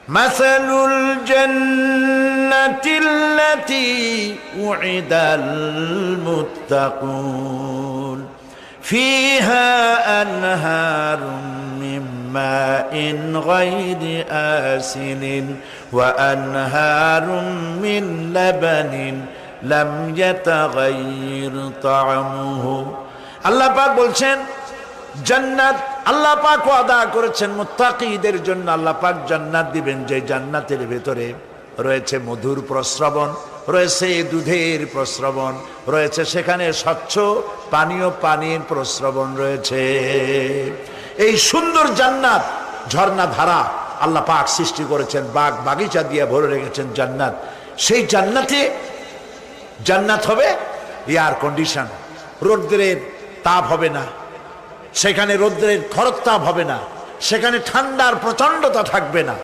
মাসালুল জান্নাতিল্লাতী উইদাল মুত্তাকুন ফিহা আনহারুম মিন মাইন গায়রি আসিনিন ওয়া আনহারুম মিন লাবানিন লাম ইয়াতাগায়্যার তা'আমুহু। আল্লাহ পাক বলছেন জান্নাত আল্লাহ পাক ওয়াদা করেছেন মুত্তাকিদের জন্য। আল্লাহ পাক জান্নাত দিবেন, যে জান্নাতের ভেতরে রয়েছে মধুর প্রস্রবণ, রয়েছে দুধের প্রস্রবণ, রয়েছে সেখানে স্বচ্ছ পানির প্রস্রবণ রয়েছে। এই সুন্দর জান্নাত, ঝর্ণা ধারা আল্লাহ পাক সৃষ্টি করেছেন, বাগ বাগিচা দিয়ে ভরে রেখেছেন জান্নাত। সেই জান্নাত হবে এয়ার কন্ডিশন, রৌদ্রের তাপ হবে না সেখানে, রৌদ্রের খরতাপ হবে না সেখানে, ঠান্ডার প্রচন্ডতা থাকবে না।